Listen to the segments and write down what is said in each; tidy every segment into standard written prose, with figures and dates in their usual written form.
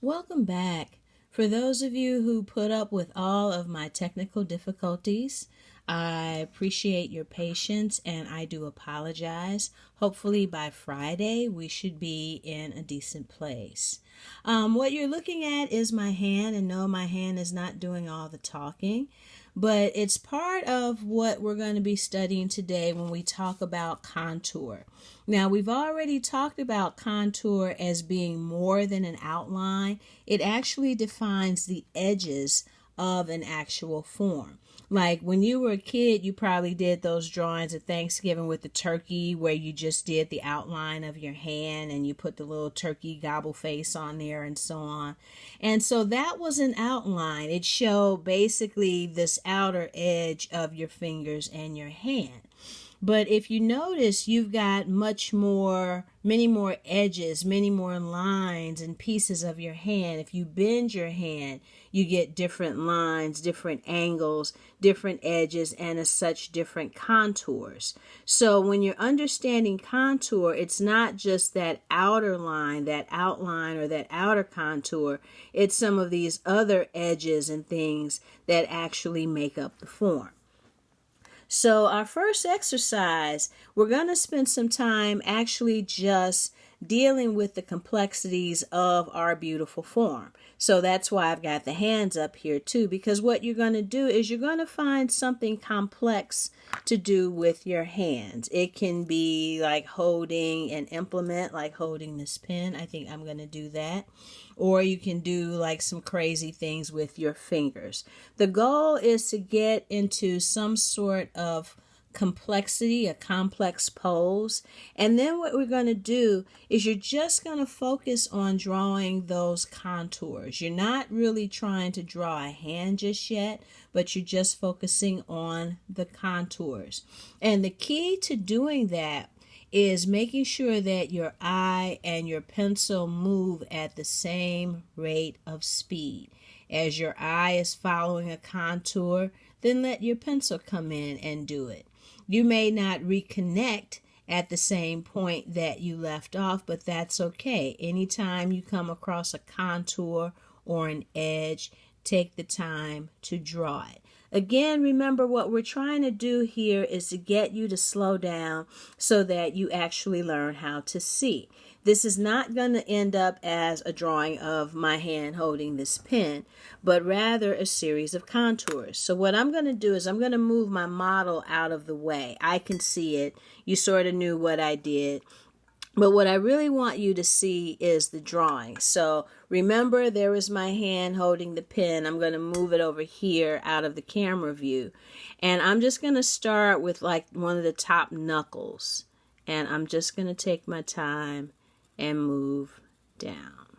Welcome back. For those of you who put up with all of my technical difficulties, I appreciate your patience and I do apologize. Hopefully by Friday we should be in a decent place. What you're looking at is my hand, and no, my hand is not doing all the talking, but it's part of what we're going to be studying today when we talk about contour. Now, we've already talked about contour as being more than an outline. It actually defines the edges of an actual form. Like when you were a kid, you probably did those drawings at Thanksgiving with the turkey where you just did the outline of your hand and you put the little turkey gobble face on there and so on. And so that was an outline. It showed basically this outer edge of your fingers and your hand. But if you notice, you've got many more edges, many more lines and pieces of your hand. If you bend your hand, you get different lines, different angles, different edges, and as such, different contours. So when you're understanding contour, it's not just that outer line, that outline, or that outer contour. It's some of these other edges and things that actually make up the form. So our first exercise, we're going to spend some time actually just dealing with the complexities of our beautiful form. So that's why I've got the hands up here too, because what you're going to do is you're going to find something complex to do with your hands. It can be like holding an implement, like holding this pen. I think I'm going to do that. Or you can do like some crazy things with your fingers. The goal is to get into some sort of complexity, a complex pose. And then what we're going to do is you're just going to focus on drawing those contours. You're not really trying to draw a hand just yet, but you're just focusing on the contours. And the key to doing that is making sure that your eye and your pencil move at the same rate of speed. As your eye is following a contour, then let your pencil come in and do it. You may not reconnect at the same point that you left off, but that's okay. Anytime you come across a contour or an edge, take the time to draw it. Again, remember what we're trying to do here is to get you to slow down so that you actually learn how to see. This is not going to end up as a drawing of my hand holding this pen, but rather a series of contours. So what I'm going to do is I'm going to move my model out of the way. I can see it. You sort of knew what I did. But what I really want you to see is the drawing. So remember, there is my hand holding the pen. I'm going to move it over here out of the camera view. And I'm just going to start with like one of the top knuckles. And I'm just going to take my time and move down.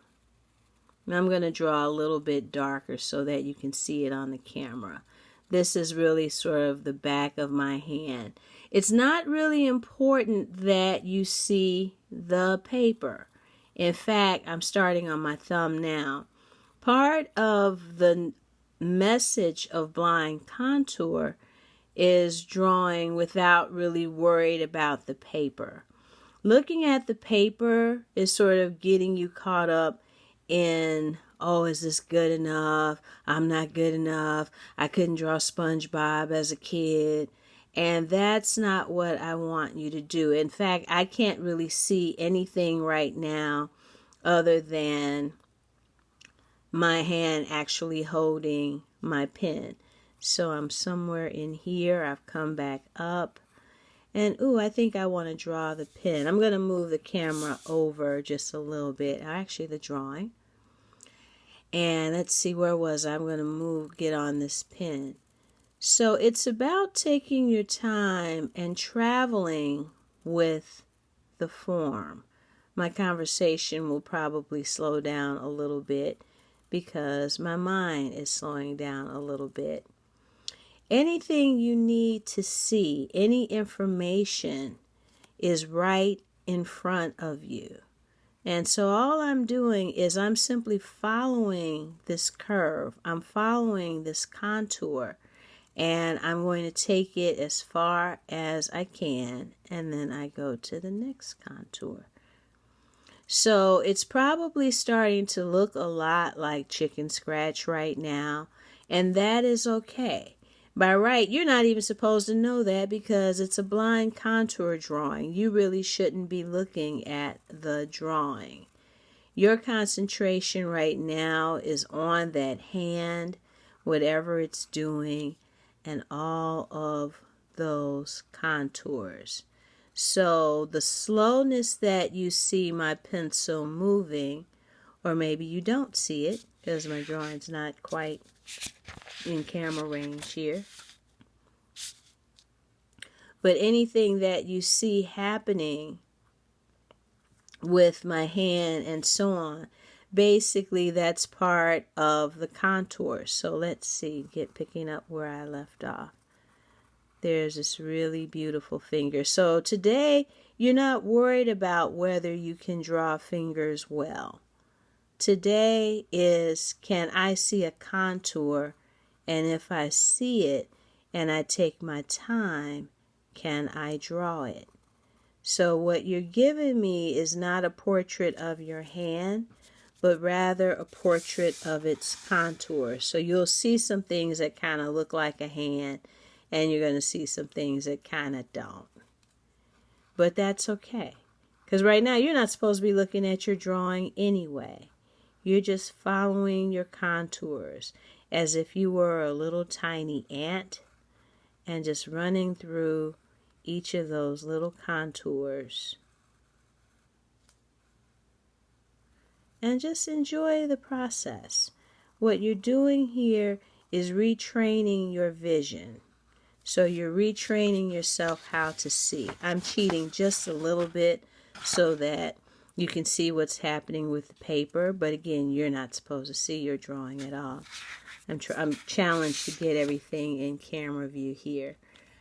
And I'm going to draw a little bit darker so that you can see it on the camera. This is really sort of the back of my hand. It's not really important that you see the paper. In fact, I'm starting on my thumb now. Part of the message of blind contour is drawing without really worried about the paper. Looking at the paper is sort of getting you caught up in, oh, is this good enough? I'm not good enough. I couldn't draw SpongeBob as a kid. And that's not what I want you to do. In fact, I can't really see anything right now other than my hand actually holding my pen. So I'm somewhere in here. I've come back up. And, I think I want to draw the pen. I'm going to move the camera over just a little bit. Actually, the drawing. And let's see, where was I? I'm going to get on this pen. So it's about taking your time and traveling with the form. My conversation will probably slow down a little bit because my mind is slowing down a little bit. Anything you need to see, any information is right in front of you. And so all I'm doing is I'm simply following this curve. I'm following this contour. And I'm going to take it as far as I can. And then I go to the next contour. So it's probably starting to look a lot like chicken scratch right now, and that is okay. By right, you're not even supposed to know that because it's a blind contour drawing. You really shouldn't be looking at the drawing. Your concentration right now is on that hand, whatever it's doing, and all of those contours. So the slowness that you see my pencil moving, or maybe you don't see it because my drawing's not quite in camera range here. But anything that you see happening with my hand and so on, basically that's part of the contour. So let's see, picking up where I left off. There's this really beautiful finger. So today, you're not worried about whether you can draw fingers well. Today is, can I see a contour? And if I see it and I take my time, can I draw it? So what you're giving me is not a portrait of your hand, but rather a portrait of its contour. So you'll see some things that kind of look like a hand, and you're going to see some things that kind of don't. But that's okay. Because right now, you're not supposed to be looking at your drawing anyway. You're just following your contours as if you were a little tiny ant and just running through each of those little contours. And just enjoy the process. What you're doing here is retraining your vision. So you're retraining yourself how to see. I'm cheating just a little bit so that you can see what's happening with the paper. But again, you're not supposed to see your drawing at all. I'm challenged to get everything in camera view here.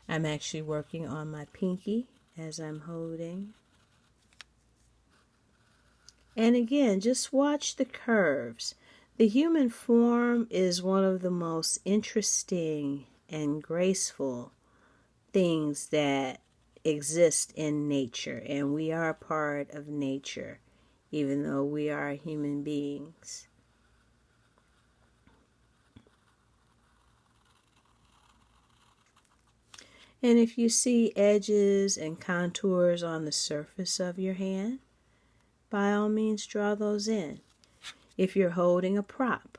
I'm actually working on my pinky as I'm holding. And again, just watch the curves. The human form is one of the most interesting and graceful things that exist in nature, and we are part of nature, even though we are human beings. And if you see edges and contours on the surface of your hand, by all means draw those in. If you're holding a prop,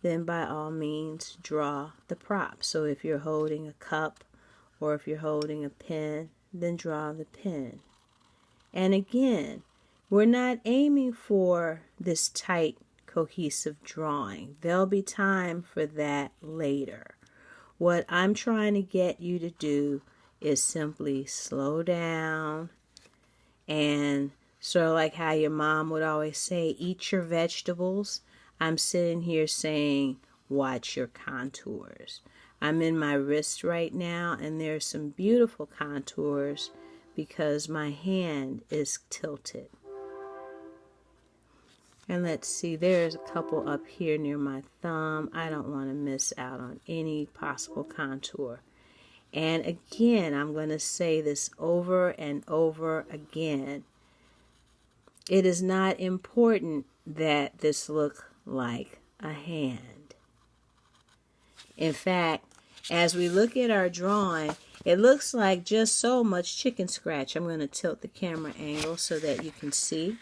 then by all means draw the prop. So if you're holding a cup or if you're holding a pen, then draw the pen. And again, we're not aiming for this tight, cohesive drawing. There'll be time for that later. What I'm trying to get you to do is simply slow down and sort of like how your mom would always say, eat your vegetables. I'm sitting here saying, watch your contours. I'm in my wrist right now, and there's some beautiful contours because my hand is tilted. And let's see, there's a couple up here near my thumb. I don't want to miss out on any possible contour. And again, I'm going to say this over and over again. It is not important that this look like a hand. In fact, as we look at our drawing, it looks like just so much chicken scratch. I'm going to tilt the camera angle so that you can see.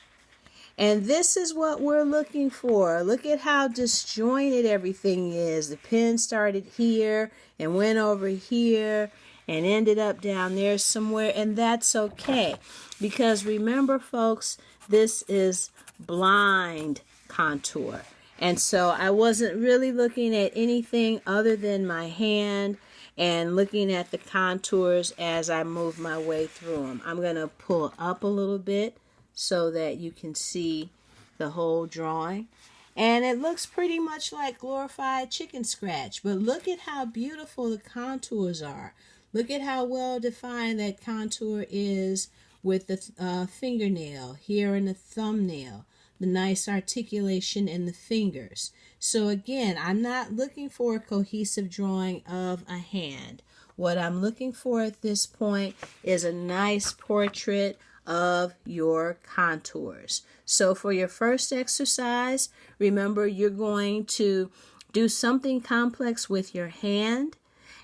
And this is what we're looking for. Look at how disjointed everything is. The pen started here and went over here and ended up down there somewhere, and that's okay. Because remember, folks, this is blind contour. And so I wasn't really looking at anything other than my hand and looking at the contours as I move my way through them. I'm going to pull up a little bit so that you can see the whole drawing. And it looks pretty much like glorified chicken scratch. But look at how beautiful the contours are. Look at how well defined that contour is with the fingernail here in the thumbnail. The nice articulation in the fingers. So again, I'm not looking for a cohesive drawing of a hand. What I'm looking for at this point is a nice portrait of your contours. So for your first exercise, remember you're going to do something complex with your hand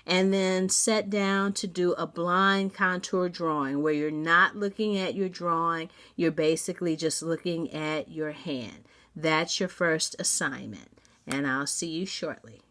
and then set down to do a blind contour drawing where you're not looking at your drawing, you're basically just looking at your hand. That's your first assignment, and I'll see you shortly.